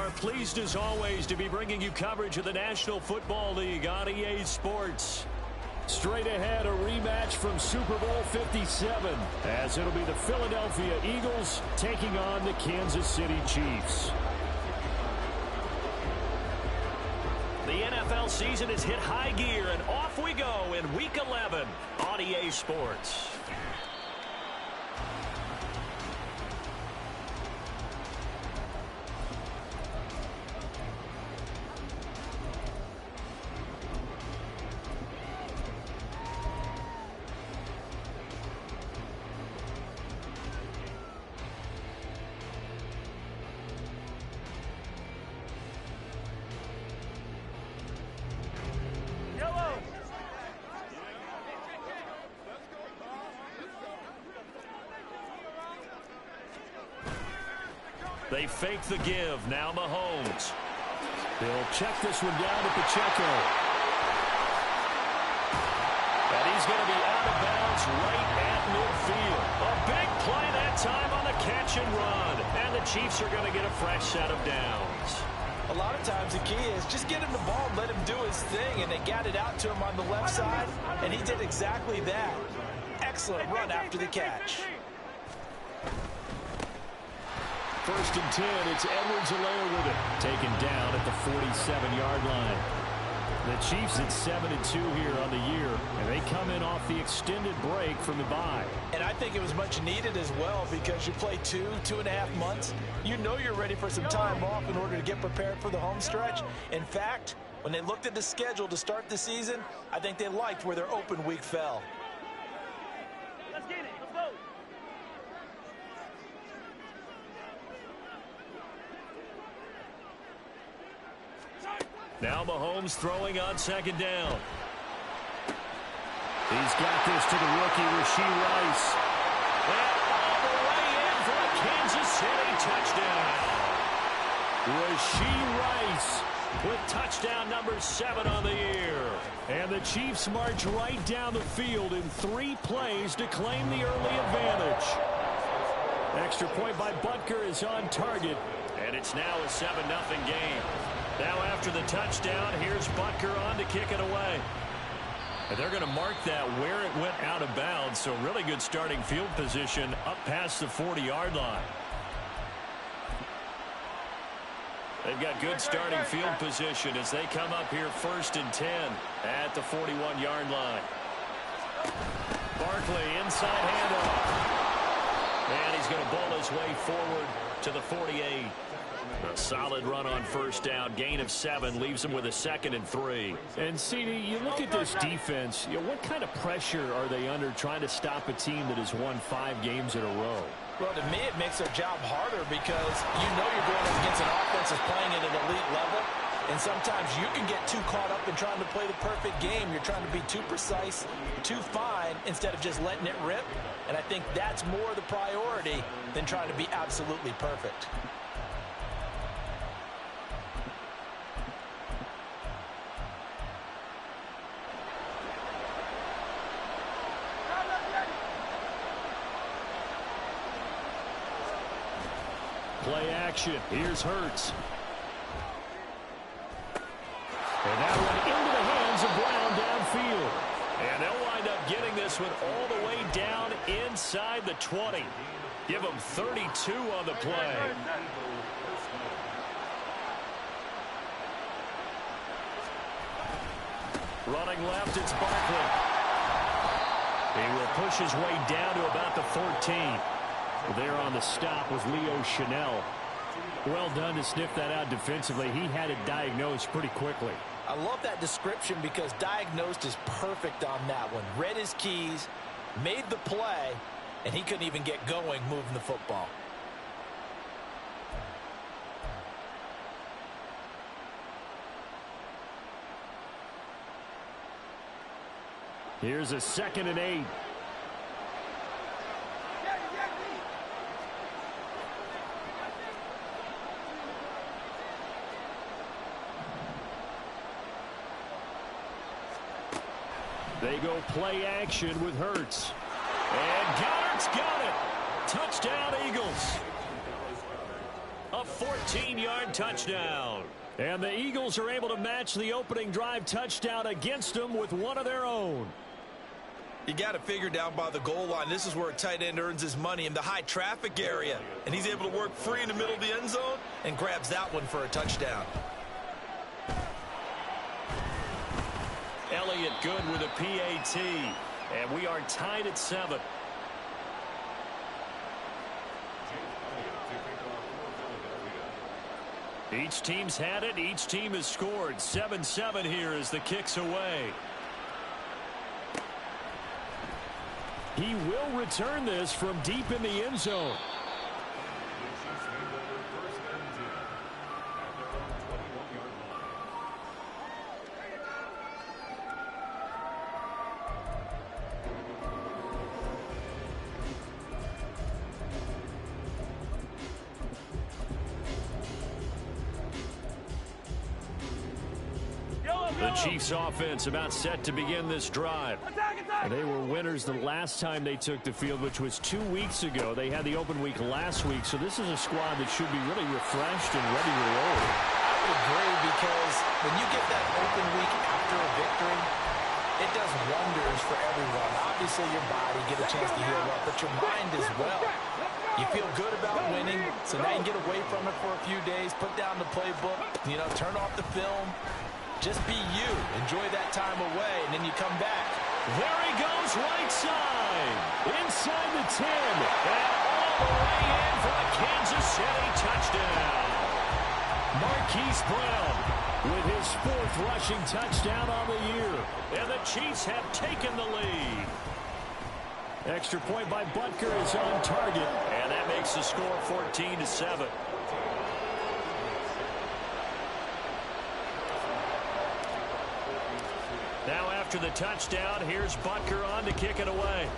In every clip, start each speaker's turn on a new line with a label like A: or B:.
A: are pleased as always to be bringing you coverage of the National Football League on EA Sports. Straight ahead, a rematch from Super Bowl 57, as it'll be the Philadelphia Eagles taking on the Kansas City Chiefs. The NFL season has hit high gear, and off we go in Week 11 on EA Sports. They fake the give. Now Mahomes. He'll check this one down to Pacheco. And he's going to be out of bounds right at midfield. A big play that time on the catch and run. And the Chiefs are going to get a fresh set of downs.
B: A lot of times the key is just get him the ball and let him do his thing. And they got it out to him on the left side. And he did exactly that. Excellent run after the catch.
A: First and 10, it's Edwards-Helaire with it. Taken down at the 47-yard line. The Chiefs at 7-2 here on the year, and they come in off the extended break from the bye.
B: And I think it was much needed as well, because you play 2.5 months. You know you're ready for some time off in order to get prepared for the home stretch. In fact, when they looked at the schedule to start the season, I think they liked where their open week fell.
C: Let's get it. Let's go.
A: Now Mahomes throwing on second down. He's got this to the rookie, Rashee Rice. And all the way in for a Kansas City touchdown. Rashee Rice with touchdown number 7 on the year. And the Chiefs march right down the field in 3 plays to claim the early advantage. Extra point by Butker is on target. And it's now a 7-0 game. Now after the touchdown, here's Butker on to kick it away. And they're going to mark that where it went out of bounds. So really good starting field position up past the 40-yard line. They've got good starting field position as they come up here first and 10 at the 41-yard line. Barkley inside handoff. And he's going to bowl his way forward to the 48. A solid run on first down. Gain of 7 leaves him with a 2nd and 3.
D: And, CD, you look at this defense, what kind of pressure are they under trying to stop a team that has won 5 games in a row?
B: Well, to me, it makes their job harder because you know you're going up against an offense that's playing at an elite level. And sometimes you can get too caught up in trying to play the perfect game. You're trying to be too precise, too fine, instead of just letting it rip. And I think that's more the priority than trying to be absolutely perfect.
A: Play action. Here's Hurts. And that one into the hands of Brown downfield. And they'll wind up getting this one all the way down inside the 20. Give them 32 on the play. Running left, it's Barkley. He will push his way down to about the 14. There on the stop was Leo Chanel. Well done to sniff that out defensively. He had it diagnosed pretty quickly.
B: I love that description because diagnosed is perfect on that one. Read his keys, made the play, and he couldn't even get going moving the football.
A: Here's a 2nd and 8. They go play action with Hurts. And Goddard's got it. Touchdown, Eagles. A A 14-yard touchdown. And the Eagles are able to match the opening drive touchdown against them with one of their own.
B: You got to figure down by the goal line. This is where a tight end earns his money in the high traffic area. And he's able to work free in the middle of the end zone and grabs that one for a touchdown.
A: Elliott good with a PAT. And we are tied at 7. Each team's had it. Each team has scored. 7-7 here as the kick's away. He will return this from deep in the end zone. The Chiefs offense about set to begin this drive. They were winners the last time they took the field, which was 2 weeks ago. They had the open week last week, so this is a squad that should be really refreshed and ready to roll.
B: I would agree, because when you get that open week after a victory, it does wonders for everyone. Obviously, your body get a chance to heal up, but your mind as well. You feel good about winning, so now you can get away from it for a few days, put down the playbook, turn off the film. Just be you. Enjoy that time away, and then you come back.
A: There he goes, right side. Inside the 10. And all the way in for a Kansas City touchdown. Marquise Brown with his 4th rushing touchdown on the year. And the Chiefs have taken the lead. Extra point by Butker is on target. And that makes the score 14-7. Now after the touchdown, here's Butker on to kick it away.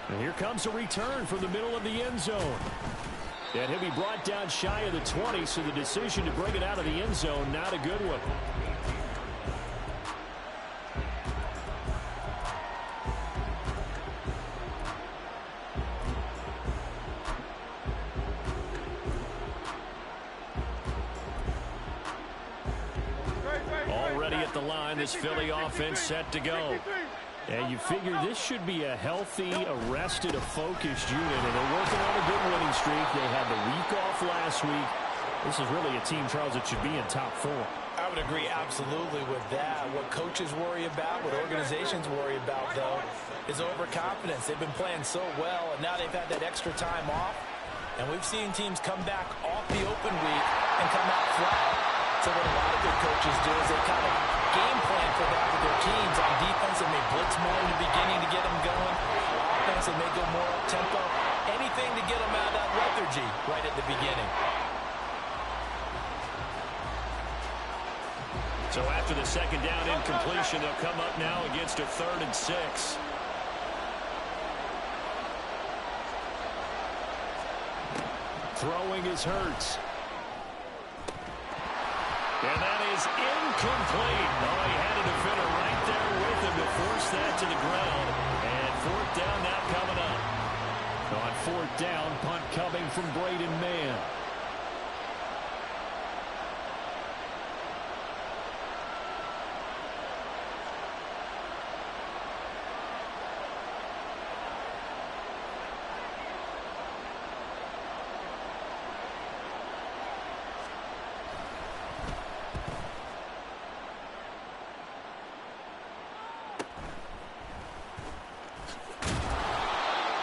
A: And here comes a return from the middle of the end zone. And he'll be brought down shy of the 20, so the decision to bring it out of the end zone, not a good one. Already at the line, this Philly offense set to go. And you figure this should be a healthy, arrested, a focused unit. And they're working on a good winning streak. They had the week off last week. This is really a team, Charles, that should be in top 4.
B: I would agree absolutely with that. What coaches worry about, what organizations worry about, though, is overconfidence. They've been playing so well, and now they've had that extra time off. And we've seen teams come back off the open week and come out flat. So what a lot of good coaches do is they kind of game plan for that with their teams. On defense, they may blitz more in the beginning to get them going. Offense, they may go more up-tempo. Anything to get them out of that lethargy right at the beginning.
A: So after the second down incompletion, they'll come up now against a 3rd and 6. Throwing is Hurts. And that is incomplete. Oh, he had a defender right there with him to force that to the ground. And 4th down now coming up. On 4th down, punt coming from Braden Mann.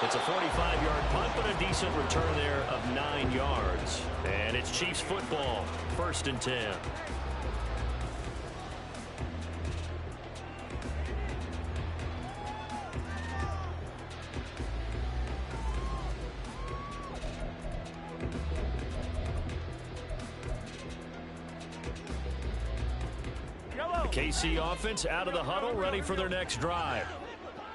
A: It's a 45-yard punt, but a decent return there of 9 yards. And it's Chiefs football, 1st and 10. The KC offense out of the huddle, ready for their next drive.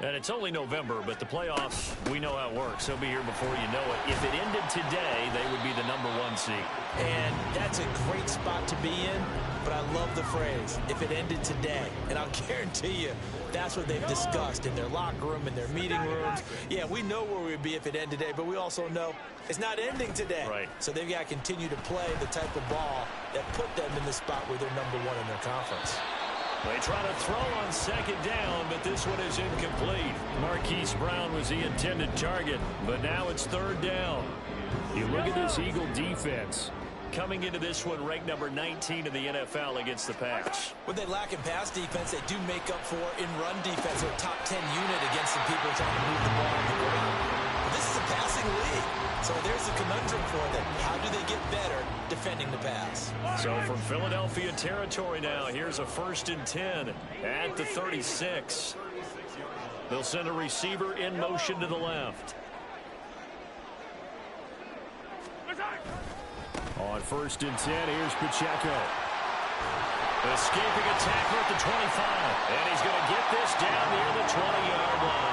D: And it's only November, but the playoffs, we know how it works. They'll be here before you know it. If it ended today, they would be the #1 seed.
B: And that's a great spot to be in, but I love the phrase, if it ended today. And I'll guarantee you, that's what they've discussed in their locker room, in their meeting rooms. Yeah, we know where we'd be if it ended today, but we also know it's not ending today.
D: Right.
B: So they've got to continue to play the type of ball that put them in the spot where they're #1 in their conference.
D: They try to throw on second down, but this one is incomplete. Marquise Brown was the intended target, but now it's third down. You look at this Eagle defense. Coming into this one, ranked number 19 in the NFL against the pass.
B: What they lack in pass defense, they do make up for in run defense. They're a top 10 unit against the people trying to move the ball on the ground. But this is a passing league. So there's a conundrum for them. How do they get better defending the pass?
D: So from Philadelphia territory now, here's a 1st and 10 at the 36. They'll send a receiver in motion to the left. On 1st and 10, here's Pacheco. Escaping a tackle at the 25. And he's going to get this down near the 20-yard line.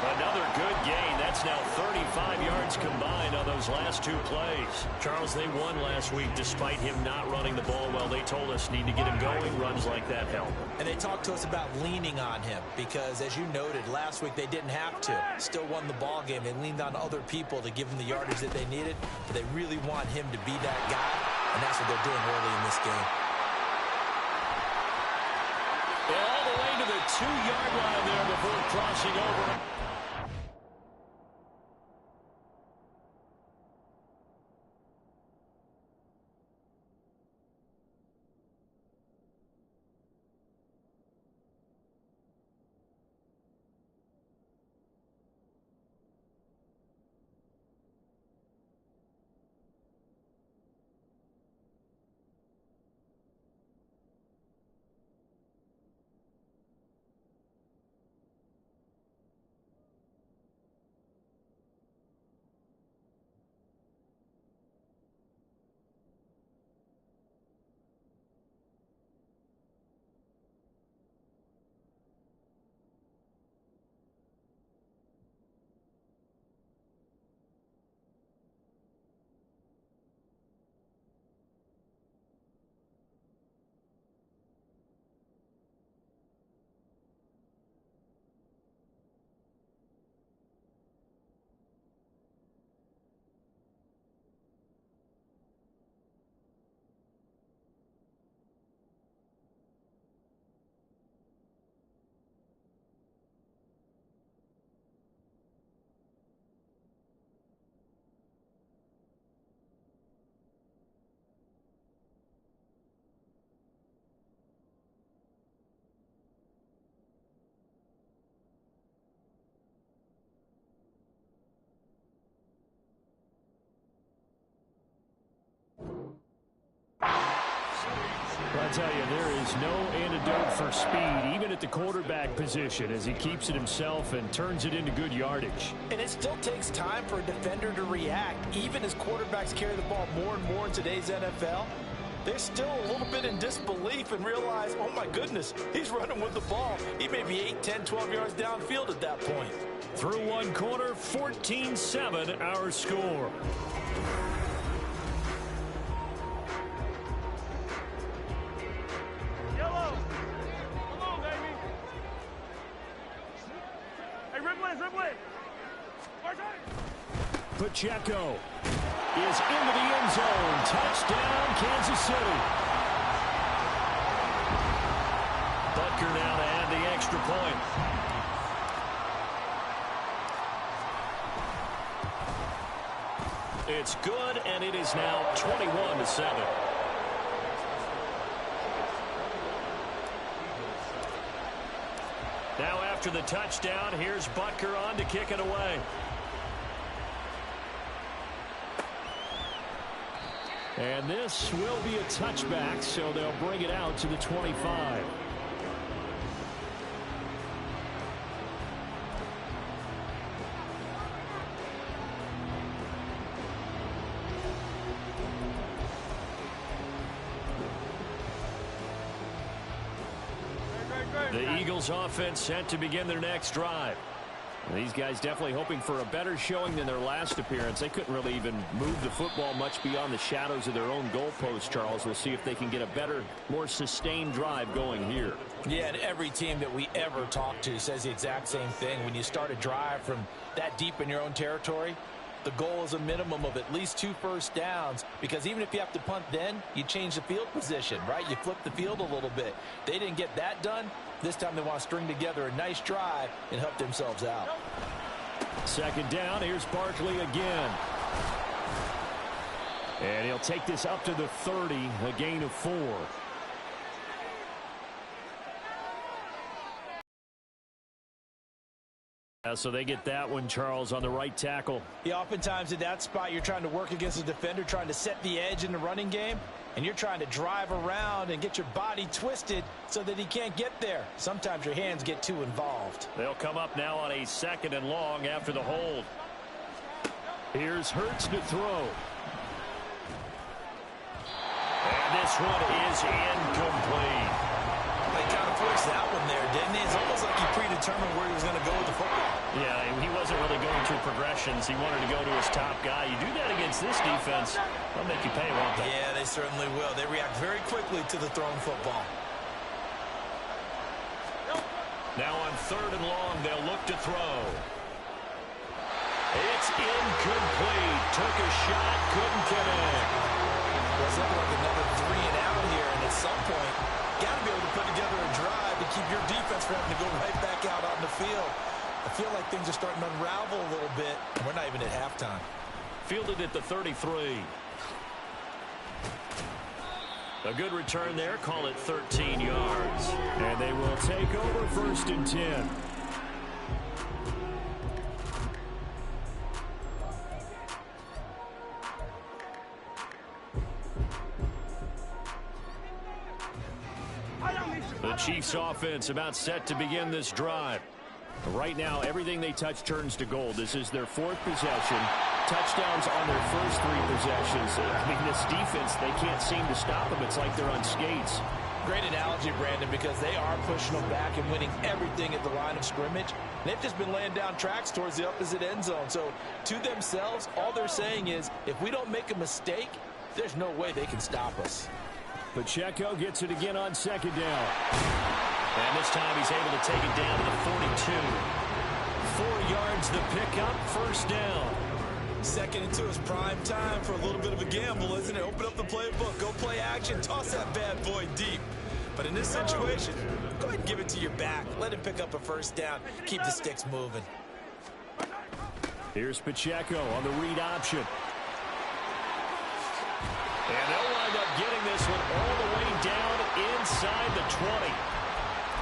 D: Another good gain. That's now 35 yards combined on those last 2 plays. Charles, they won last week despite him not running the ball well. They told us need to get him going. Runs like that help.
B: And they talked to us about leaning on him because, as you noted, last week they didn't have to. Still won the ball game. They leaned on other people to give them the yardage that they needed. But they really want him to be that guy, and that's what they're doing early in this game.
D: All the way to the 2-yard line there before crossing over. I tell you, there is no antidote for speed, even at the quarterback position, as he keeps it himself and turns it into good yardage.
B: And it still takes time for a defender to react. Even as quarterbacks carry the ball more and more in today's NFL, they're still a little bit in disbelief and realize, oh my goodness, he's running with the ball. He may be 8, 10, 12 yards downfield at that point.
D: Through one quarter, 14-7 our score. Pacheco is into the end zone. Touchdown, Kansas City. Butker now to add the extra point. It's good, and it is now 21-7. Now after the touchdown, here's Butker on to kick it away. And this will be a touchback, so they'll bring it out to the 25.
C: Great.
A: The Eagles offense set to begin their next drive. These guys definitely hoping for a better showing than their last appearance. They couldn't really even move the football much beyond the shadows of their own goalpost, Charles. We'll see if they can get a better, more sustained drive going here.
B: Yeah, and every team that we ever talk to says the exact same thing. When you start a drive from that deep in your own territory, the goal is a minimum of at least 2 first downs, because even if you have to punt then, you change the field position, right? You flip the field a little bit. They didn't get that done. This time they want to string together a nice drive and help themselves out.
A: Second down, here's Barkley again. And he'll take this up to the 30, a gain of 4. So they get that one, Charles, on the right tackle.
B: Yeah, oftentimes in that spot, you're trying to work against a defender, trying to set the edge in the running game, and you're trying to drive around and get your body twisted so that he can't get there. Sometimes your hands get too involved.
A: They'll come up now on a 2nd and long after the hold. Here's Hurts to throw. And this one is incomplete.
B: They kind of forced that one there, didn't they? It's almost like he predetermined where he was going to go with the football.
A: Yeah, he wasn't really going through progressions. He wanted to go to his top guy. You do that against this defense, they'll make you pay, won't they?
B: Yeah, they certainly will. They react very quickly to the thrown football.
A: Now on 3rd and long, they'll look to throw. It's incomplete. Took a shot, couldn't connect.
B: Well, it's looking like another 3 and out here, and at some point, got to be able to put together a drive to keep your defense from having to go right back out on the field. I feel like things are starting to unravel a little bit, and we're not even at halftime.
A: Fielded at the 33. A good return there. Call it 13 yards. And they will take over 1st and 10. The Chiefs offense about set to begin this drive. Right now, everything they touch turns to gold. This is their 4th possession. Touchdowns on their first 3 possessions. I mean, this defense, they can't seem to stop them. It's like they're on skates.
B: Great analogy, Brandon, because they are pushing them back and winning everything at the line of scrimmage. They've just been laying down tracks towards the opposite end zone. So, to themselves, all they're saying is, if we don't make a mistake, there's no way they can stop us.
A: Pacheco gets it again on 2nd down. And this time he's able to take it down to the 42. 4 yards the pickup, 1st down.
B: 2nd and 2 is prime time for a little bit of a gamble, isn't it? Open up the playbook, go play action, toss that bad boy deep. But in this situation, go ahead and give it to your back. Let him pick up a 1st down. Keep the sticks moving.
A: Here's Pacheco on the read option. And they'll wind up getting this one all the way down inside the 20.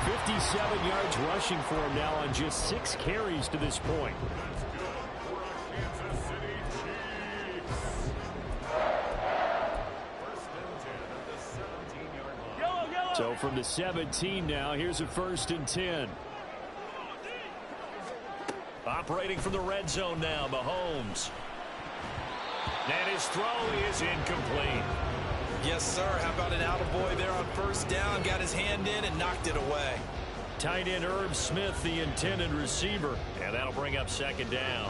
A: 57 yards rushing for him now on just 6 carries to this point. So from the 17 now, here's a 1st and 10. Operating from the red zone now, Mahomes. And his throw is incomplete.
B: Yes, sir. How about an attaboy there on 1st down? Got his hand in and knocked it away.
A: Tight end Irv Smith, the intended receiver. And that'll bring up 2nd down.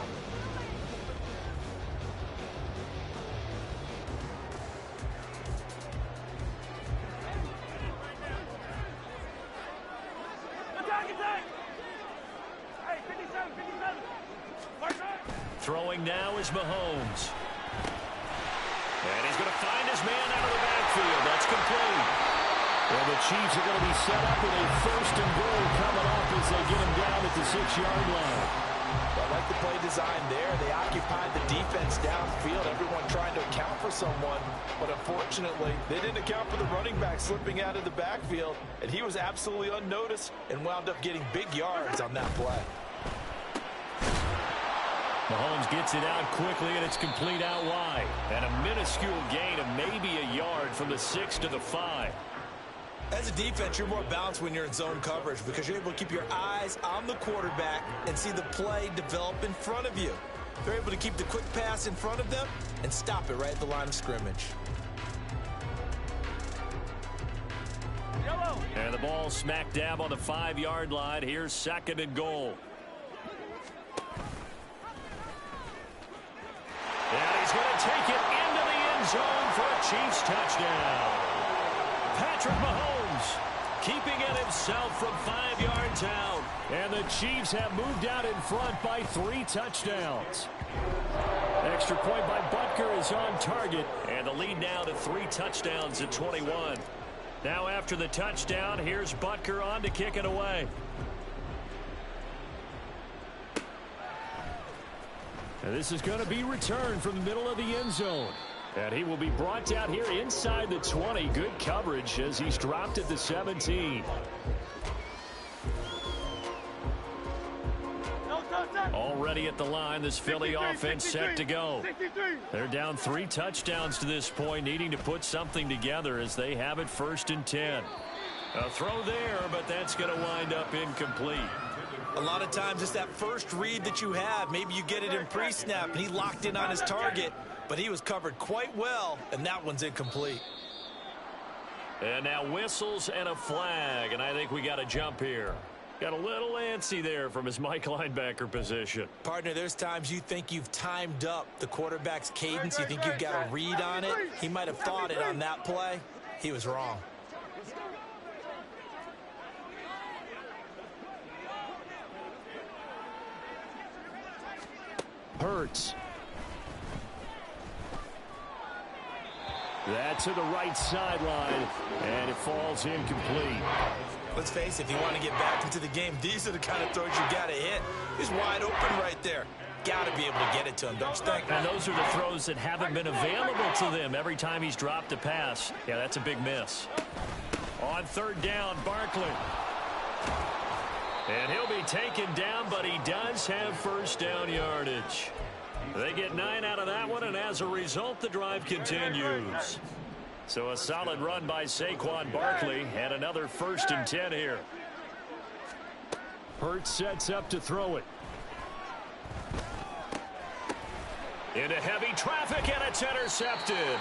A: Throwing now is Mahomes. And he's going to find his man out of the backfield. That's complete. Well, the Chiefs are going to be set up with a 1st and goal coming up as they get him down at the 6-yard line.
B: I like the play design there. They occupied the defense downfield, everyone trying to account for someone. But unfortunately, they didn't account for the running back slipping out of the backfield. And he was absolutely unnoticed and wound up getting big yards on that play.
A: Mahomes gets it out quickly, and it's complete out wide. And a minuscule gain of maybe a yard from the 6 to the 5.
B: As a defense, you're more balanced when you're in zone coverage because you're able to keep your eyes on the quarterback and see the play develop in front of you. They're able to keep the quick pass in front of them and stop it right at the line of scrimmage.
D: And the ball smack dab on the 5-yard line. Here's 2nd and goal. And he's going to take it into the end zone for a Chiefs touchdown. Patrick Mahomes keeping it himself from 5 yards out.
A: And the Chiefs have moved out in front by 3 touchdowns. Extra point by Butker is on target.
D: And the lead now to 3 touchdowns at 21. Now after the touchdown, here's Butker on to kick it away.
A: And this is going to be returned from the middle of the end zone. And he will be brought down here inside the 20. Good coverage as he's dropped at the 17.
D: Already at the line, this Philly offense set to go. They're down 3 touchdowns to this point, needing to put something together as they have it 1st and 10. A throw there, but that's going to wind up incomplete.
B: A lot of times it's that first read that you have. Maybe you get it in pre-snap, and he locked in on his target, but he was covered quite well, and that one's incomplete.
D: And now whistles and a flag, and I think we got a jump here. Got a little antsy there from his Mike linebacker position.
B: Partner, there's times you think you've timed up the quarterback's cadence. You think you've got a read on it. He might have thought it on that play. He was wrong.
A: Hurts. That to the right sideline, and it falls incomplete.
B: Let's face it, if you want to get back into the game, these are the kind of throws you got to hit. He's wide open right there. Got to be able to get it to him, don't you think?
D: And those are the throws that haven't been available to them every time he's dropped a pass. Yeah, that's a big miss. On 3rd down, Barkley. And he'll be taken down, but he does have 1st down yardage. They get 9 out of that one, and as a result, the drive continues. So a solid run by Saquon Barkley, and another 1st and 10 here.
A: Hurts sets up to throw it.
D: Into heavy traffic, and it's intercepted.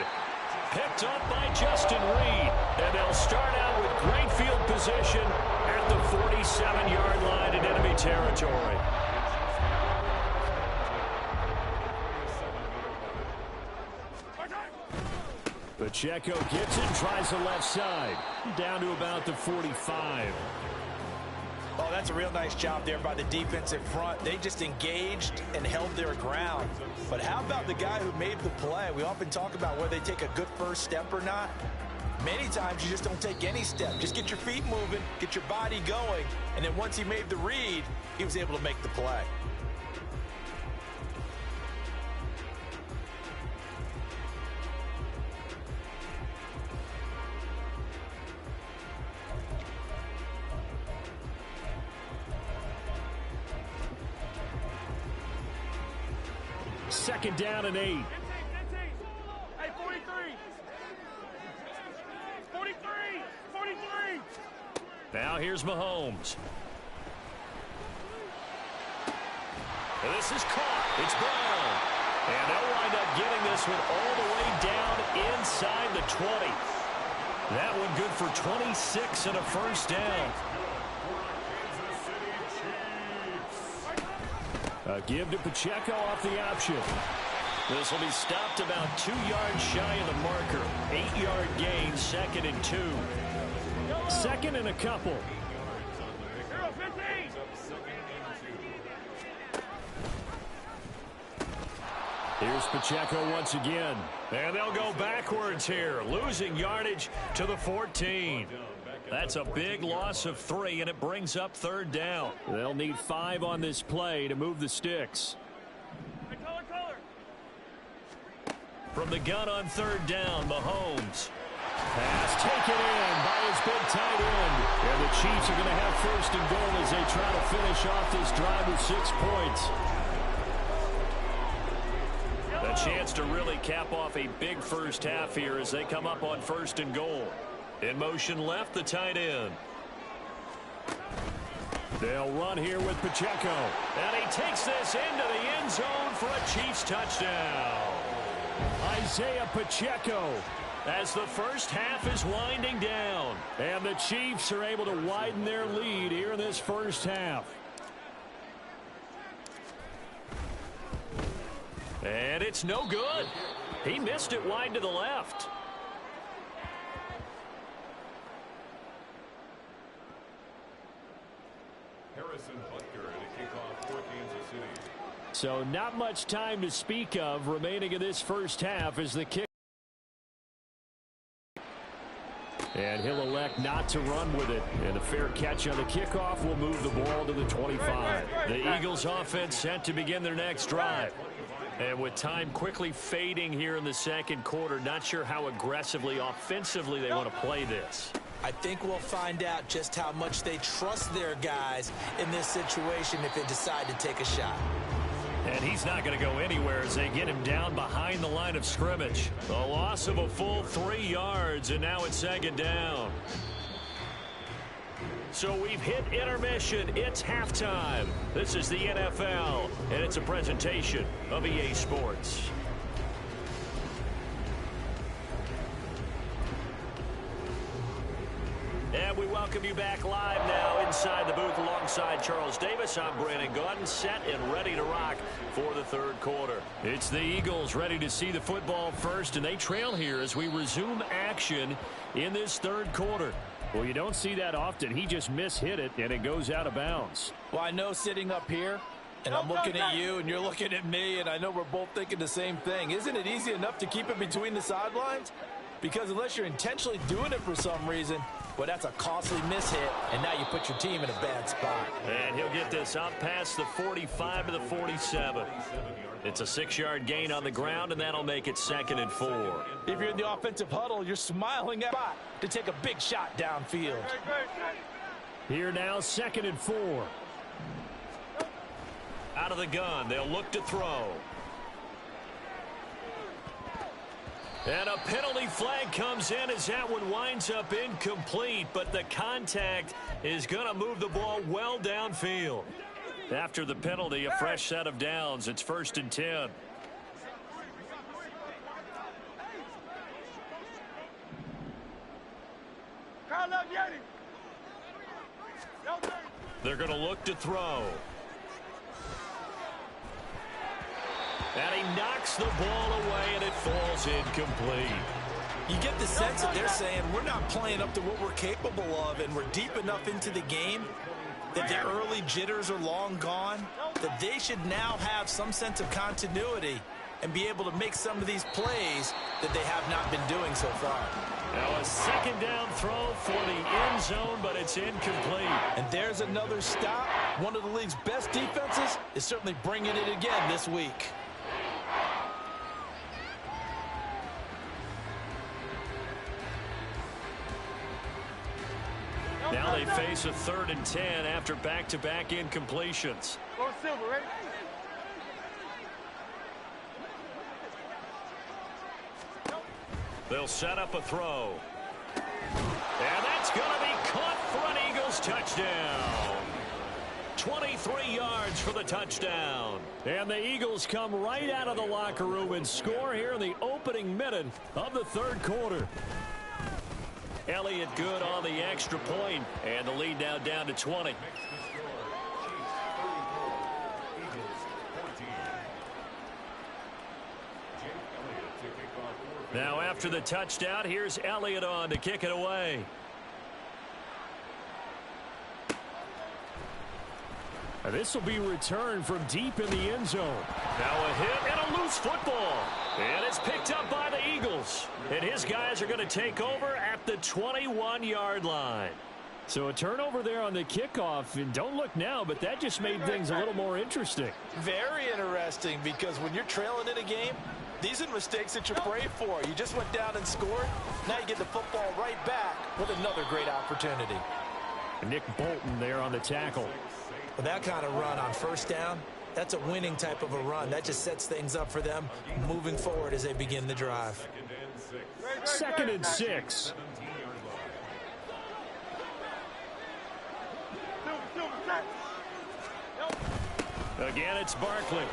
D: Picked up by Justin Reed, and they'll start out with great field position at the 47-yard line in enemy territory.
A: Pacheco gets it, tries the left side. Down to about the 45.
B: Oh, that's a real nice job there by the defensive front. They just engaged and held their ground. But how about the guy who made the play? We often talk about whether they take a good first step or not. Many times you just don't take any step. Just get your feet moving, get your body going, and then once he made the read, he was able to make the play.
A: Second down and 8.
C: Hey, 43. 43.
D: Now here's Mahomes. And this is caught. It's Brown. And they'll wind up getting this one all the way down inside the 20. That one good for 26 and a 1st down.
A: A give to Pacheco off the option.
D: This will be stopped about 2 yards shy of the marker. 8-yard gain, 2nd and 2.
A: 2nd and a couple. Here's Pacheco once again.
D: And they'll go backwards here, losing yardage to the 14. That's a big loss of 3, and it brings up 3rd down.
A: They'll need 5 on this play to move the sticks.
D: From the gun on 3rd down, Mahomes.
A: Pass taken in by his big tight end. And the Chiefs are going to have 1st and goal as they try to finish off this drive with 6 points.
D: A chance to really cap off a big first half here as they come up on 1st and goal. In motion left, the tight end.
A: They'll run here with Pacheco.
D: And he takes this into the end zone for a Chiefs touchdown.
A: Isaiah Pacheco as the first half is winding down. And the Chiefs are able to widen their lead here in this first half. And it's no good. He missed it wide to the left. So not much time to speak of remaining in this first half as the kick. And he'll elect not to run with it. And a fair catch on the kickoff will move the ball to the 25. The Eagles offense set to begin their next drive. And with time quickly fading here in the second quarter, not sure how aggressively, offensively they want to play this.
B: I think we'll find out just how much they trust their guys in this situation if they decide to take a shot.
A: And he's not going to go anywhere as they get him down behind the line of scrimmage. A loss of a full 3 yards, and now it's second down. So we've hit intermission. It's halftime. This is the NFL, and it's a presentation of EA Sports. And we welcome you back live now inside the booth alongside Charles Davis. I'm Brandon Gaudin, set and ready to rock for the third quarter. It's the Eagles ready to see the football first, and they trail here as we resume action in this third quarter. Well, you don't see that often. He just mishit it, and it goes out of bounds.
B: Well, I know sitting up here, and I'm looking at you, and you're looking at me, and I know we're both thinking the same thing. Isn't it easy enough to keep it between the sidelines? Because unless you're intentionally doing it for some reason, well, that's a costly mishit, and now you put your team in a bad spot.
A: And he'll get this up past the 45 to the 47. It's a 6-yard gain on the ground, and that'll make it 2nd and 4.
B: If you're in the offensive huddle, you're smiling at spot to take a big shot downfield.
A: Here now, 2nd and 4. Out of the gun, they'll look to throw. And a penalty flag comes in as that one winds up incomplete, but the contact is going to move the ball well downfield. After the penalty, a fresh set of downs. It's 1st and 10. They're going to look to throw. And he knocks the ball away, and it falls incomplete.
B: You get the sense that they're saying we're not playing up to what we're capable of, and we're deep enough into the game that the early jitters are long gone, that they should now have some sense of continuity and be able to make some of these plays that they have not been doing so far.
A: Now a 2nd down throw for the end zone, but it's incomplete.
B: And there's another stop. One of the league's best defenses is certainly bringing it again this week.
A: Now they face a 3rd and 10 after back-to-back incompletions. They'll set up a throw. And that's going to be caught for an Eagles touchdown. 23 yards for the touchdown. And the Eagles come right out of the locker room and score here in the opening minute of the third quarter. Elliott good on the extra point, and the lead now down to 20. Now after the touchdown, here's Elliott on to kick it away. And this will be returned from deep in the end zone. Now a hit and a loose football. And it's picked up by the Eagles. And his guys are going to take over at the 21-yard line. So a turnover there on the kickoff. And don't look now, but that just made things a little more interesting.
B: Very interesting, because when you're trailing in a game, these are mistakes that you pray for. You just went down and scored. Now you get the football right back with another great opportunity.
A: Nick Bolton there on the tackle.
B: With that kind of run on first down, that's a winning type of a run. That just sets things up for them moving forward as they begin the drive.
A: 2nd and 6. Again, it's Barkley.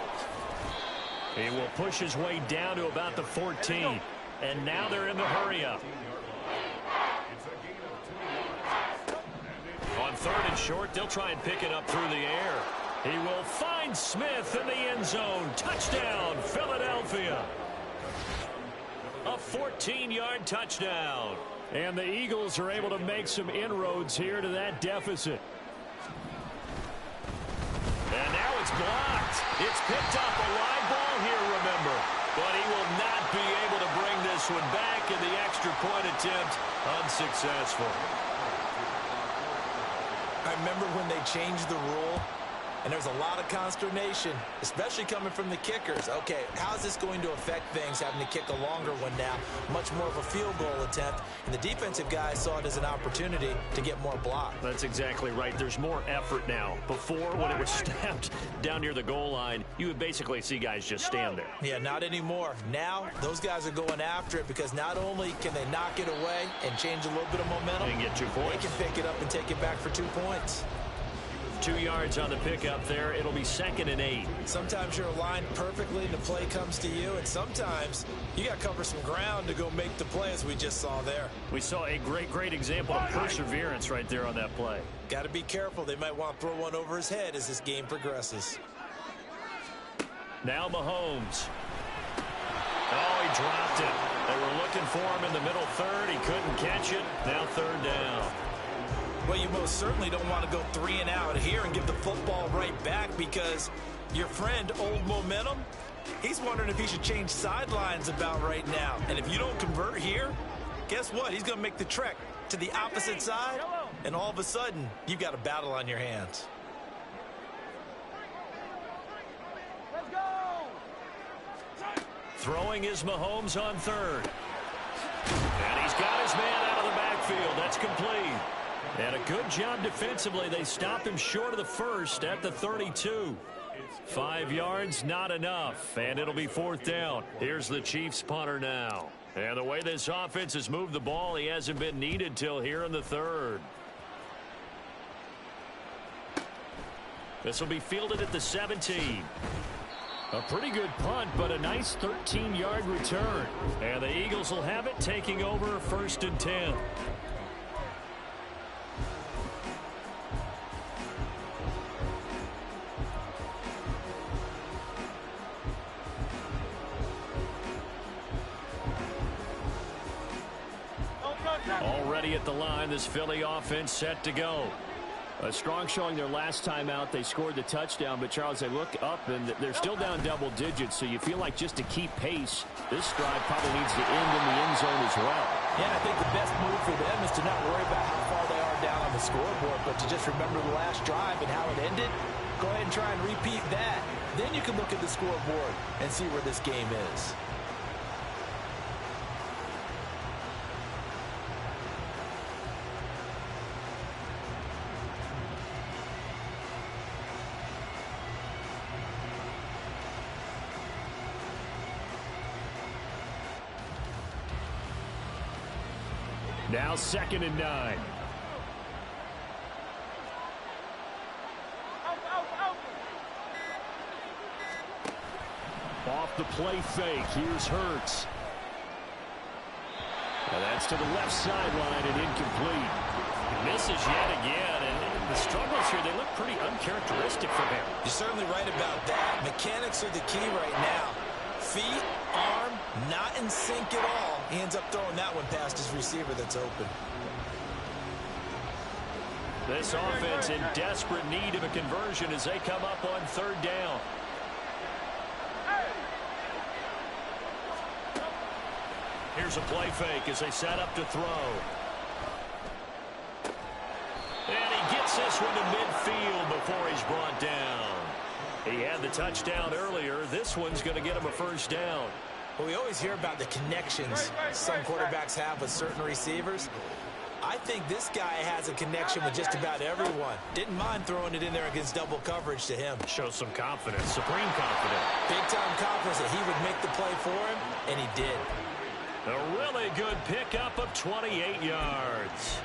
A: He will push his way down to about the 14.
D: and now they're in the hurry-up. On 3rd and short, they'll try and pick it up through the air. He will find Smith in the end zone. Touchdown, Philadelphia. A 14-yard touchdown.
A: And the Eagles are able to make some inroads here to that deficit.
D: And now it's blocked. It's picked up, a live ball here, remember. But he will not be able to bring this one back, in the extra point attempt unsuccessful.
B: I remember when they changed the rule, and there's a lot of consternation, especially coming from the kickers. Okay, how's this going to affect things, having to kick a longer one now? Much more of a field goal attempt, and the defensive guys saw it as an opportunity to get more block.
D: That's exactly right. There's more effort now. Before, when it was snapped down near the goal line, you would basically see guys just stand there.
B: Yeah, not anymore. Now, those guys are going after it because not only can they knock it away and change a little bit of momentum,
D: and get 2 points.
B: They can pick it up and take it back for 2 points.
D: 2 yards on the pickup there. It'll be 2nd and 8.
B: Sometimes you're aligned perfectly and the play comes to you, and sometimes you got to cover some ground to go make the play, as we just saw there.
D: We saw a great example of perseverance right there on that play.
B: Got to be careful. They might want to throw one over his head as this game progresses.
D: Now Mahomes. Oh, he dropped it. They were looking for him in the middle 3rd. He couldn't catch it. Now 3rd down.
B: Well, you most certainly don't want to go 3 and out here and give the football right back, because your friend, Old Momentum, he's wondering if he should change sidelines about right now. And if you don't convert here, guess what? He's going to make the trek to the opposite side, and all of a sudden, you've got a battle on your hands.
C: Let's go!
D: Throwing is Mahomes on 3rd. And he's got his man out of the backfield. That's complete. And a good job defensively. They stop him short of the 1st at the 32. 5 yards, not enough. And it'll be 4th down. Here's the Chiefs punter now. And the way this offense has moved the ball, he hasn't been needed till here in the 3rd. This will be fielded at the 17.
A: A pretty good punt, but a nice 13-yard return.
D: And the Eagles will have it, taking over 1st and 10. Already at the line, this Philly offense set to go.
A: A strong showing their last time out. They scored the touchdown, but Charles, they look up and they're still down double digits, so you feel like just to keep pace, this drive probably needs to end in the end zone as well.
B: Yeah, I think the best move for them is to not worry about how far they are down on the scoreboard, but to just remember the last drive and how it ended. Go ahead and try and repeat that. Then you can look at the scoreboard and see where this game is.
A: Now 2nd and 9. Off the play fake. Here's Hurts. And that's to the left sideline and incomplete.
D: He misses yet again, and the struggles here, they look pretty uncharacteristic for him.
B: You're certainly right about that. Mechanics are the key right now. Feet, arm, not in sync at all. He ends up throwing that one past his receiver that's open.
D: This offense in desperate need of a conversion as they come up on 3rd down. Here's a play fake as they set up to throw. And he gets this one to midfield before he's brought down. He had the touchdown earlier. This one's going to get him a 1st down.
B: Well, we always hear about the connections some quarterbacks have with certain receivers. I think this guy has a connection with just about everyone. Didn't mind throwing it in there against double coverage to him.
D: Shows some confidence, supreme confidence.
B: Big-time confidence that he would make the play for him, and he did.
D: A really good pickup of 28 yards.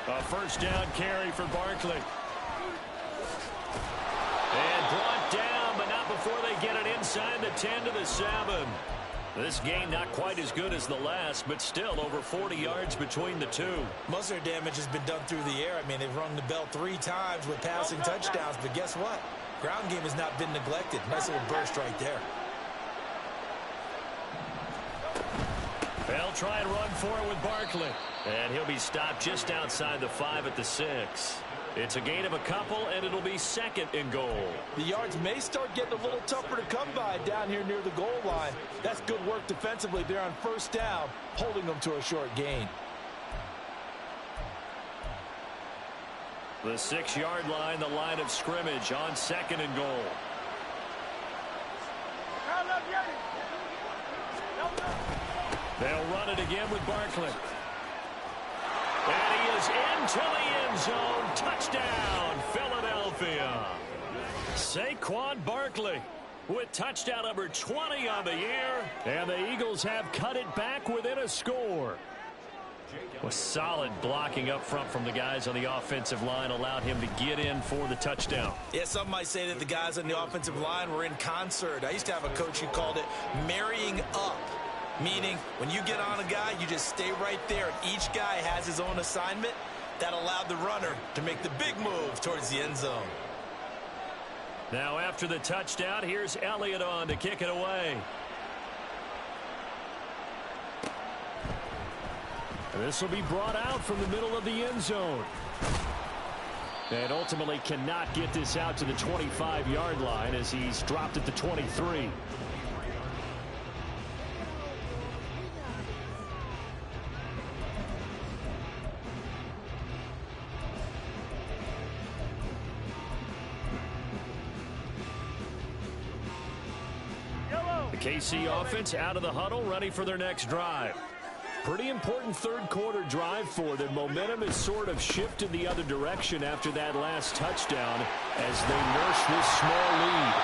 D: A
A: A first down carry for Barkley. And brought down, but not before they get it inside the 10 to the 7. This game not quite as good as the last, but still over 40 yards between the two.
B: Most of their damage has been done through the air. I mean, they've rung the bell 3 times with passing touchdowns, but guess what? Ground game has not been neglected. Nice little burst right there.
A: They'll try and run for it with Barkley. And he'll be stopped just outside the 5 at the 6. It's a gain of a couple, and it'll be second and goal.
B: The yards may start getting a little tougher to come by down here near the goal line. That's good work defensively there on first down, holding them to a short gain.
A: The 6-yard line, the line of scrimmage on second and goal. They'll run it again with Barkley. And he is into the end zone. Touchdown, Philadelphia. Saquon Barkley with touchdown number 20 on the year. And the Eagles have cut it back within a score. With solid blocking up front from the guys on the offensive line allowed him to get in for the touchdown.
B: Yeah, some might say that the guys on the offensive line were in concert. I used to have a coach who called it marrying up. Meaning, when you get on a guy, you just stay right there. And each guy has his own assignment. That allowed the runner to make the big move towards the end zone.
A: Now, after the touchdown, here's Elliott on to kick it away. This will be brought out from the middle of the end zone. And ultimately cannot get this out to the 25-yard line as he's dropped at the 23. KC offense out of the huddle, ready for their next drive. Pretty important third-quarter drive for them. Momentum has sort of shifted the other direction after that last touchdown as they nurse this small lead.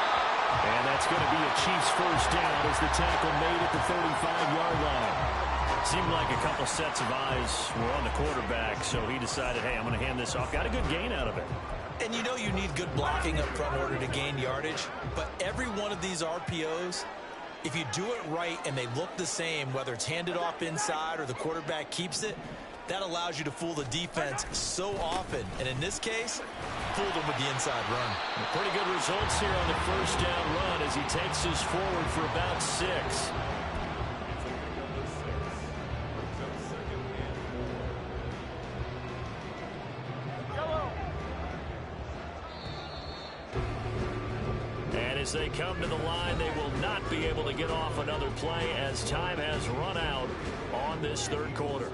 A: And that's going to be a Chiefs first down as the tackle made at the 35-yard line. Seemed like a couple sets of eyes were on the quarterback, so he decided, hey, I'm going to hand this off. Got a good gain out of it.
B: And you know you need good blocking up front in order to gain yardage, but every one of these RPOs, if you do it right and they look the same, whether it's handed off inside or the quarterback keeps it, that allows you to fool the defense so often. And in this case, fooled them with the inside run.
A: Pretty good results here on the first down run as he takes this forward for about 6. As they come to the line, they will not be able to get off another play as time has run out on this third quarter.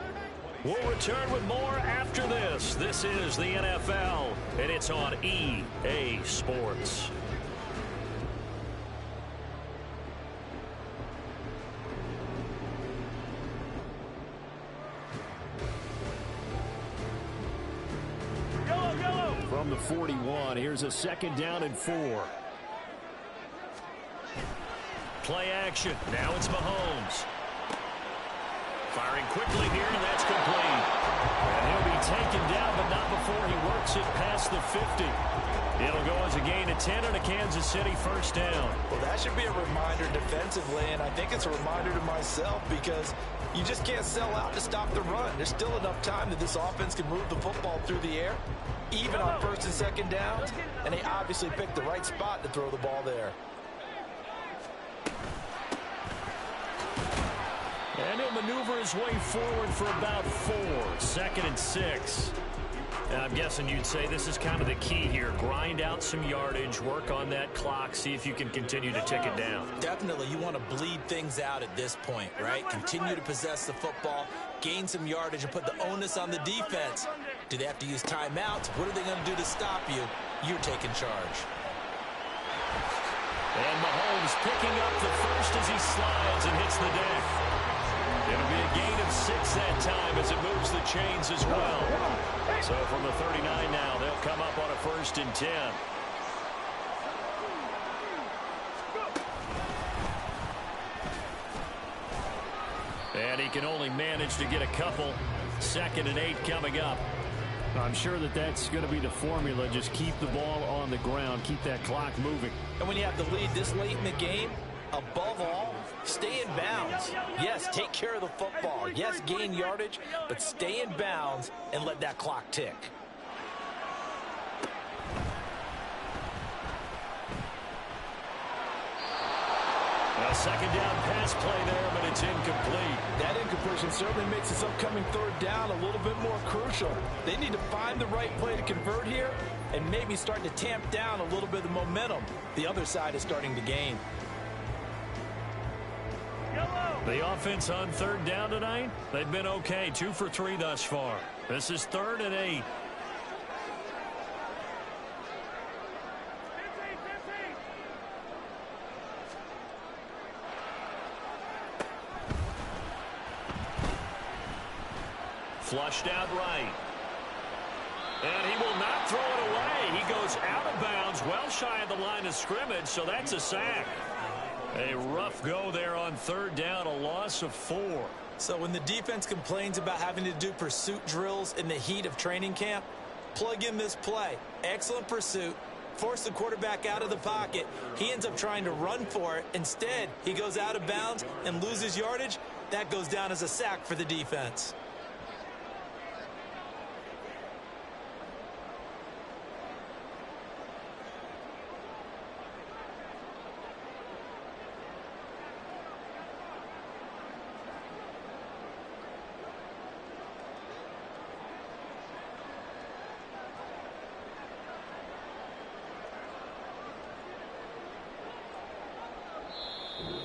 A: We'll return with more after this. This is the NFL, and it's on EA Sports. From the 41, here's a second down and 4. Play action. Now it's Mahomes. Firing quickly here, and that's complete. And he'll be taken down, but not before he works it past the 50. It'll go as a gain of 10 and a Kansas City first down.
B: Well, that should be a reminder defensively, and I think it's a reminder to myself because you just can't sell out to stop the run. There's still enough time that this offense can move the football through the air, even on first and second downs, and they obviously picked the right spot to throw the ball there.
A: And he'll maneuver his way forward for about 4. Second and 6. And I'm guessing you'd say this is kind of the key here. Grind out some yardage, work on that clock, see if you can continue to tick it down.
B: Definitely. You want to bleed things out at this point, right? Continue to possess the football, gain some yardage, and put the onus on the defense. Do they have to use timeouts? What are they going to do to stop you? You're taking charge.
A: And Mahomes picking up the first as he slides and hits the deck. It'll be a gain of 6 that time as it moves the chains as well. So from the 39 now, they'll come up on a first and 10. And he can only manage to get a couple. Second and 8 coming up. I'm sure that that's going to be the formula. Just keep the ball on the ground. Keep that clock moving.
B: And when you have the lead this late in the game, above all, stay in bounds. Yes, take care of the football. Yes, gain yardage, but stay in bounds and let that clock tick.
A: A second down pass play there, but it's incomplete.
B: That incompletion certainly makes this upcoming third down a little bit more crucial. They need to find the right play to convert here and maybe start to tamp down a little bit of momentum the other side is starting to gain.
A: The offense on third down tonight, they've been okay. 2 for 3 thus far. This is 3rd and 8. Flushed out right. And he will not throw it away. He goes out of bounds, well shy of the line of scrimmage, so that's a sack. A rough go there on third down, a loss of 4.
B: So when the defense complains about having to do pursuit drills in the heat of training camp, plug in this play. Excellent pursuit. Force the quarterback out of the pocket. He ends up trying to run for it. Instead, he goes out of bounds and loses yardage. That goes down as a sack for the defense.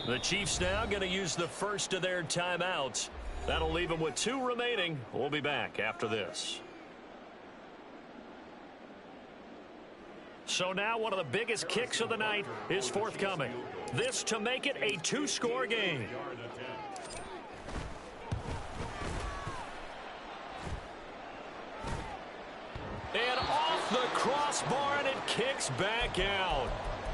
A: The Chiefs now going to use the first of their timeouts. That'll leave them with 2 remaining. We'll be back after this. So now one of the biggest kicks of the night is forthcoming. This to make it a 2-score game. And off the crossbar, and it kicks back out.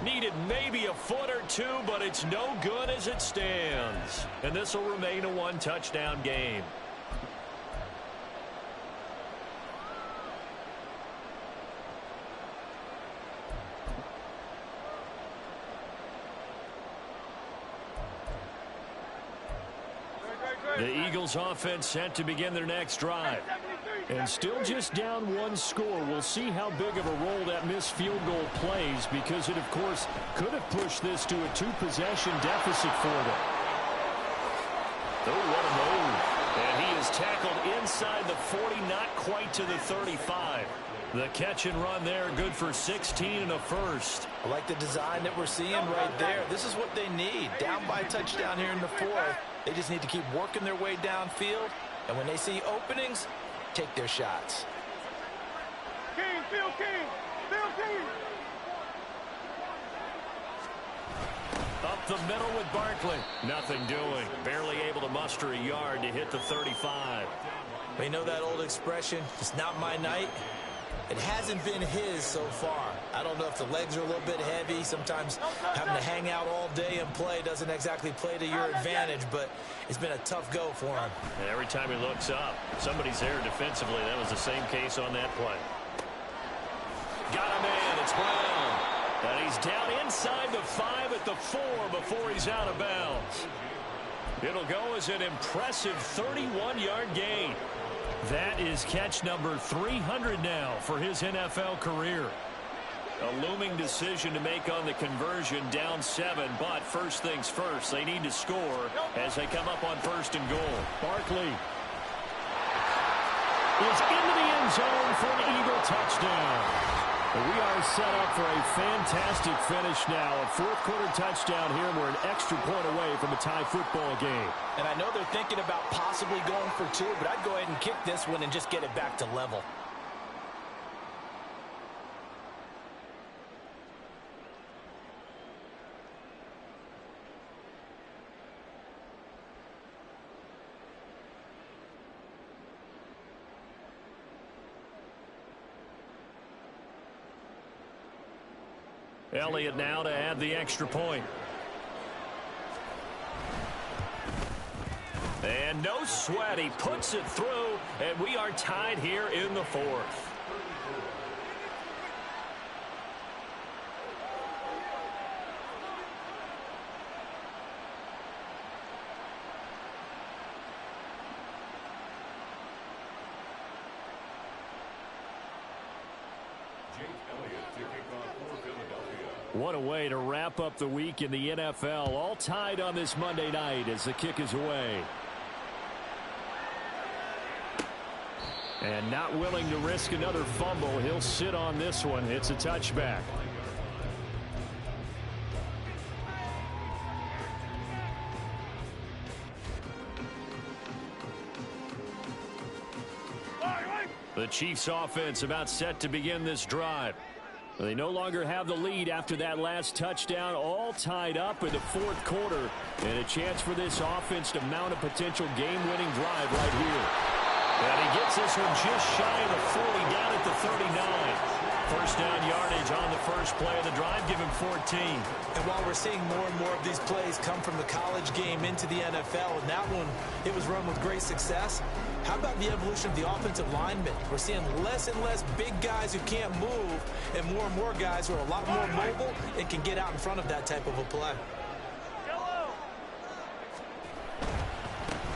A: Needed maybe a foot or 2, but it's no good as it stands. And this will remain a 1-touchdown game. The Eagles offense set to begin their next drive. And still just down 1 score. We'll see how big of a role that missed field goal plays, because it, of course, could have pushed this to a 2-possession deficit for them. Oh, what a move. And he is tackled inside the 40, not quite to the 35. The catch and run there, good for 16 and a first.
B: I like the design that we're seeing right there. This is what they need. Down by a touchdown here in the 4th. They just need to keep working their way downfield. And when they see openings, take their shots.
C: King, Phil King, Phil King.
A: Up the middle with Barkley. Nothing doing. Barely able to muster a yard to hit the 35.
B: We know that old expression, it's not my night. It hasn't been his so far. I don't know if the legs are a little bit heavy. Sometimes having to hang out all day and play doesn't exactly play to your advantage, but it's been a tough go for him.
A: And every time he looks up, somebody's there defensively. That was the same case on that play. Got a man. It's Brown. And he's down inside the 5 at the 4 before he's out of bounds. It'll go as an impressive 31-yard gain. That is catch number 300 now for his NFL career. A looming decision to make on the conversion, down 7, but first things first, they need to score as they come up on 1st and goal. Barkley is into the end zone for an Eagle touchdown. We are set up for a fantastic finish now. A 4th-quarter touchdown here. We're an extra point away from a tie football game.
B: And I know they're thinking about possibly going for 2, but I'd go ahead and kick this one and just get it back to level.
A: Elliott now to add the extra point. And no sweat. He puts it through, and we are tied here in the fourth. What a way to wrap up the week in the NFL. All tied on this Monday night as the kick is away. And not willing to risk another fumble. He'll sit on this one. It's a touchback. The Chiefs offense about set to begin this drive. They no longer have the lead after that last touchdown, all tied up in the fourth quarter, and a chance for this offense to mount a potential game-winning drive right here. And he gets this one just shy of the 40, down at the 39. First down yardage on the first play of the drive, give him 14.
B: And while we're seeing more and more of these plays come from the college game into the NFL, and that one, it was run with great success, how about the evolution of the offensive linemen? We're seeing less and less big guys who can't move and more guys who are a lot more mobile and can get out in front of that type of a play.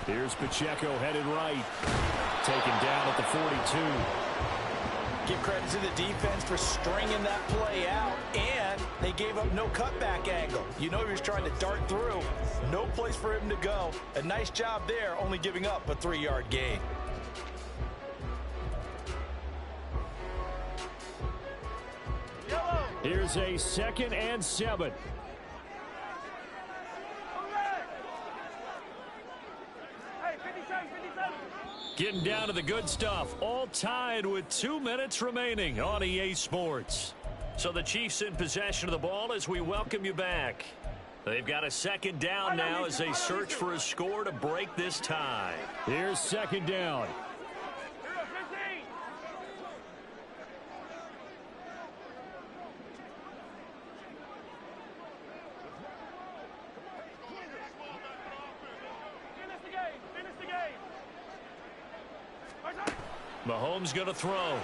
A: Here's Pacheco headed right. Taken down at the 42.
B: Give credit to the defense for stringing that play out, and they gave up no cutback angle. You know he was trying to dart through. No place for him to go. A nice job there, only giving up a 3-yard gain.
A: Here's a 2nd and 7. Getting down to the good stuff. All tied with 2 minutes remaining on EA Sports. So the Chiefs in possession of the ball as we welcome you back. They've got a 2nd down now as they search for a score to break this tie. Here's 2nd down. Mahomes going to throw. And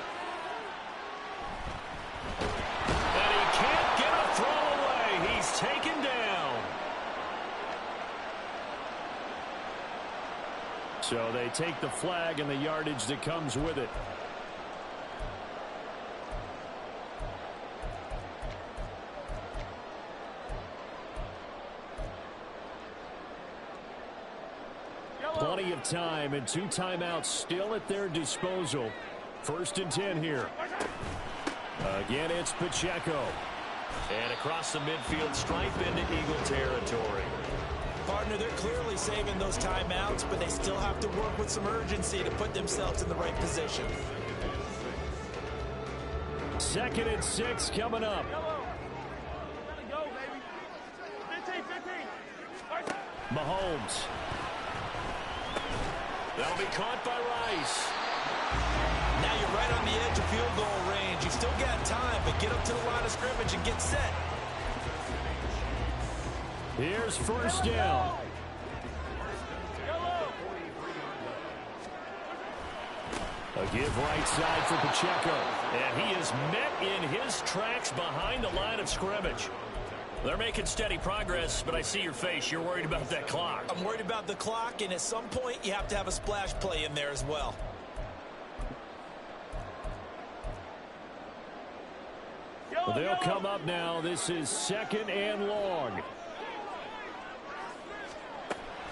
A: he can't get a throw away. He's taken down. So they take the flag and the yardage that comes with it. Plenty of time and 2 timeouts still at their disposal. 1st and 10 here. Again, it's Pacheco. And across the midfield stripe into Eagle territory.
B: Partner, they're clearly saving those timeouts, but they still have to work with some urgency to put themselves in the right position.
A: 2nd and 6 coming up. Mahomes. That'll be caught by Rice.
B: Now you're right on the edge of field goal range. You've still got time, but get up to the line of scrimmage and get set.
A: Here's 1st down. A give right side for Pacheco. And he is met in his tracks behind the line of scrimmage. They're making steady progress, but I see your face. You're worried about that clock.
B: I'm worried about the clock, and at some point, you have to have a splash play in there as well.
A: They'll come up now. This is 2nd and long.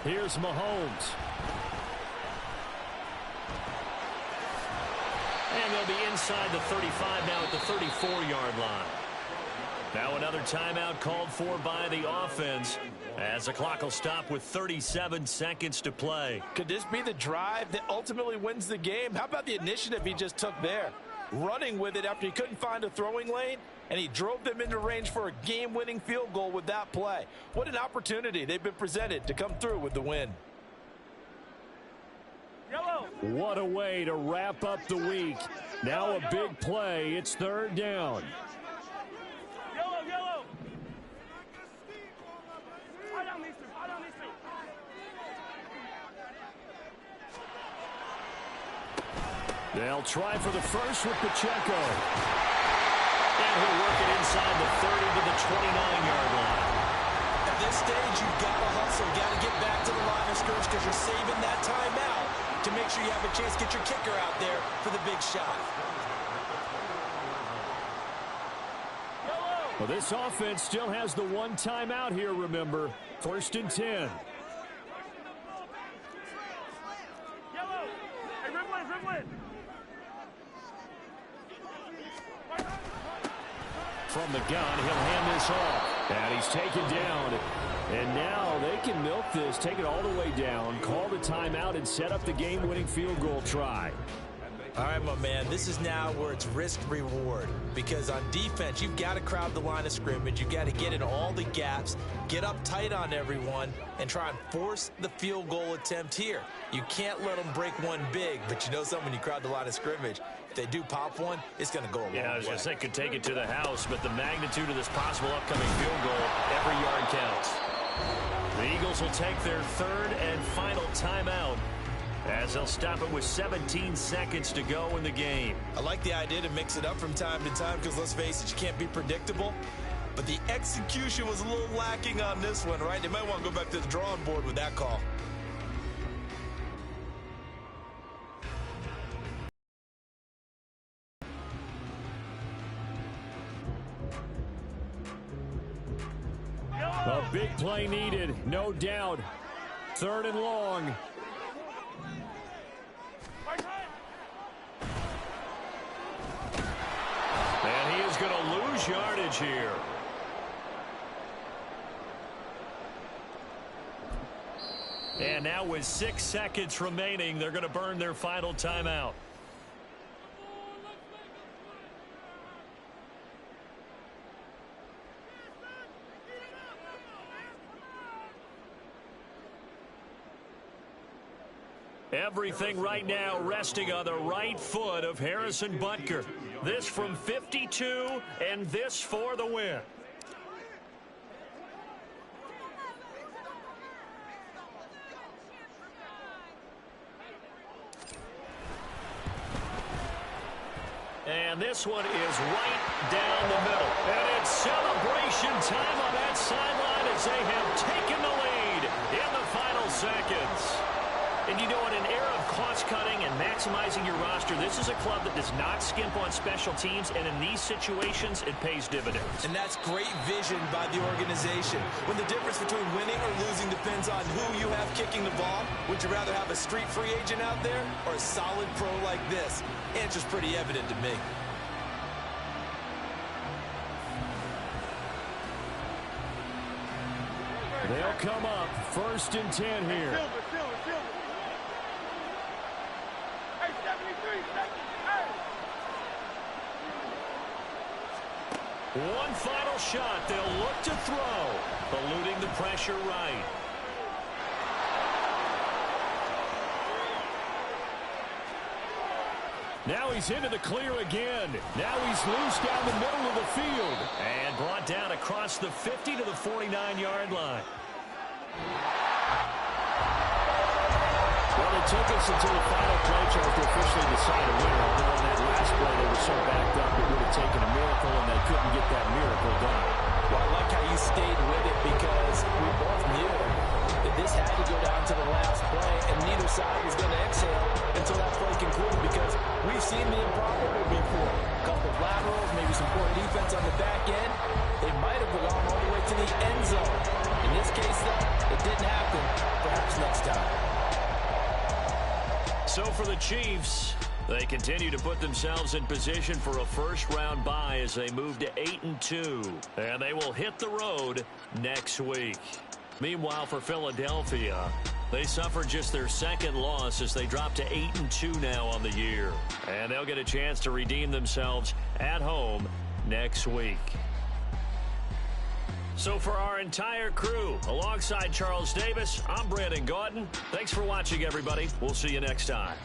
A: Here's Mahomes. And they'll be inside the 35 now at the 34-yard line. Now another timeout called for by the offense as the clock will stop with 37 seconds to play.
B: Could this be the drive that ultimately wins the game? How about the initiative he just took there? Running with it after he couldn't find a throwing lane, and he drove them into range for a game-winning field goal with that play. What an opportunity they've been presented to come through with the win.
A: What a way to wrap up the week. Now a big play. It's 3rd down. They'll try for the first with Pacheco. And he'll work it inside the 30 to the 29-yard line.
B: At this stage, you've got to hustle. You've got to get back to the line of scrimmage because you're saving that timeout to make sure you have a chance to get your kicker out there for the big shot.
A: Well, this offense still has the one timeout here, remember. 1st and 10. From the gun, he'll hand this off. And he's taken down. And now they can milk this, take it all the way down, call the timeout, and set up the game-winning field goal try.
B: All right, my man, this is now where it's risk-reward. Because on defense, you've got to crowd the line of scrimmage. You've got to get in all the gaps, get up tight on everyone, and try and force the field goal attempt here. You can't let them break one big, but you know something, when you crowd the line of scrimmage, if they do pop one, it's going to go a long way.
D: Yeah, I was going to say could take it to the house, but the magnitude of this possible upcoming field goal, every yard counts. The Eagles will take their 3rd and final timeout, as they'll stop it with 17 seconds to go in the game.
B: I like the idea to mix it up from time to time because, let's face it, you can't be predictable. But the execution was a little lacking on this one, right? They might want to go back to the drawing board with that call.
A: A big play needed, no doubt. 3rd and long. And he is going to lose yardage here. And now with 6 seconds remaining, they're going to burn their final timeout. Everything right now resting on the right foot of Harrison Butker. This from 52, and this for the win. And this one is right down the middle. And it's celebration time on that sideline as they have taken the lead in the final seconds. And you know, in an era of cost-cutting and maximizing your roster, this is a club that does not skimp on special teams, and in these situations, it pays dividends.
B: And that's great vision by the organization. When the difference between winning or losing depends on who you have kicking the ball, would you rather have a street free agent out there or a solid pro like this? Answer's pretty evident to me.
A: They'll come up 1st and 10 here.
C: Silver. Hey, 73, hey.
A: One final shot. They'll look to throw, eluding the pressure right. Now he's into the clear again. Now he's loose down the middle of the field. And brought down across the 50 to the 49-yard line. Well, it took us until the final play, Charles, to officially decide a winner. Although on that last play, they were so backed up, it would have taken a miracle, and they couldn't get that miracle done.
B: Well, I like how you stayed with it because we both knew that this had to go down to the last play, and neither side was going to exhale until that play concluded because we've seen the improbable before. A couple of laterals, maybe some poor defense on the back end. They might have gone all the way to the end zone. In this case, though, it didn't happen. Perhaps next time.
A: So for the Chiefs, they continue to put themselves in position for a first-round bye as they move to 8-2. And they will hit the road next week. Meanwhile, for Philadelphia, they suffered just their 2nd loss as they drop to 8-2 now on the year. And they'll get a chance to redeem themselves at home next week. So for our entire crew, alongside Charles Davis, I'm Brandon Gautin. Thanks for watching, everybody. We'll see you next time.